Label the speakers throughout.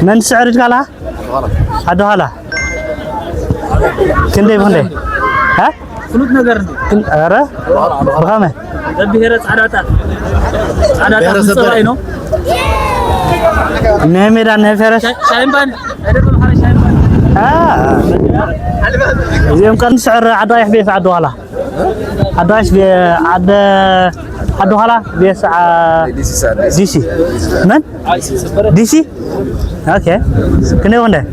Speaker 1: من سعر قالها؟ هذا هلا كندي بندي ها؟
Speaker 2: فلوت نقرني
Speaker 1: كن أرى بخامة
Speaker 2: بهرس عادات سراينو
Speaker 1: نهميران نهفرس
Speaker 2: شايمبان أدركم حال شايمبان
Speaker 1: يوم كان سعر عدايح بيس عدو هلا عدايح بي عدو هلا بيس دي سي من دي سي اوكي كنا وين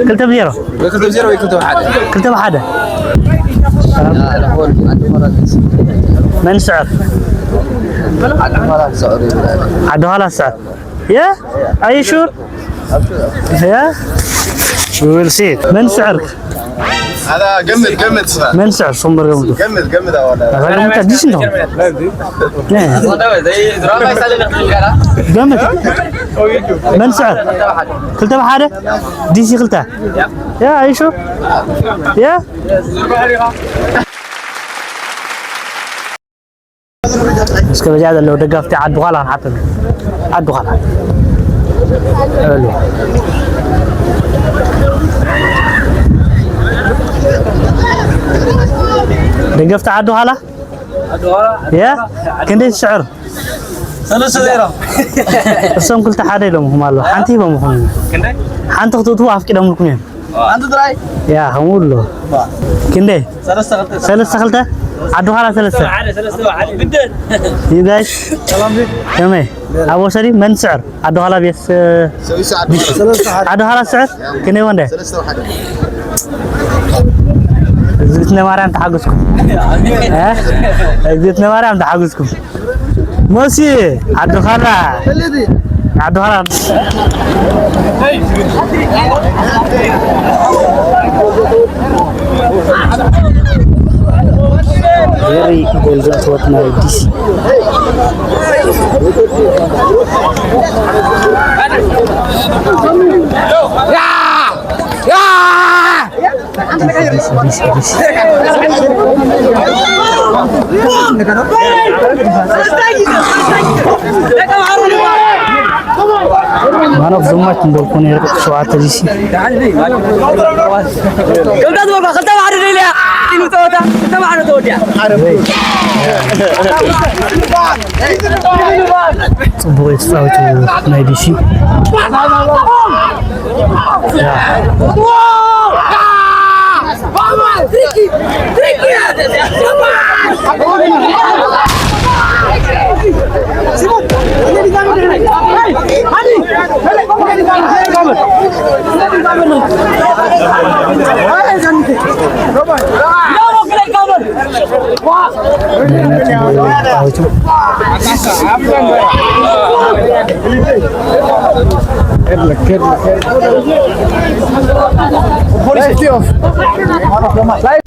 Speaker 1: كلتا بزيرو كلتا بحدا من سعر عدو هلا سعر يا اي شور يا we will see من سعرك
Speaker 3: هذا جمد صراحة.
Speaker 1: من سعر صمبر
Speaker 3: جمد ولا
Speaker 1: هذا انت ديش انت جمد من سعر كلتا بحاجة دي سي كلتا يا ايشو يا اسكو بجاد لو دقفتي عاد بغالا حتى عاد بغالا دقفت عدو هلا يا كندي السعر
Speaker 2: سلسلة
Speaker 1: السوم كل تحدي لهم هم الله حنتي بمهم
Speaker 2: كندي
Speaker 1: حنت خطوط واقف كده ممكن
Speaker 2: أنت دراي
Speaker 1: يا همول له كندي سلسة خلته عدو هلا سلسة
Speaker 2: عادي بدل
Speaker 1: you guys تمام أبو سري من سعر عدو هلا بيس عدو هلا سعر كندي وين ده زيتنا مرام تحجزكم زيتنا مرام تحجزكم ماشي عدو خلا عدو خلا very well that's what my DC Man of the match ndo kone suata disi.
Speaker 2: كم تدور بخلت ما عرفني ليه إنه تودا كم عرفت تودا
Speaker 1: Boy start to my DC.
Speaker 3: كيرلا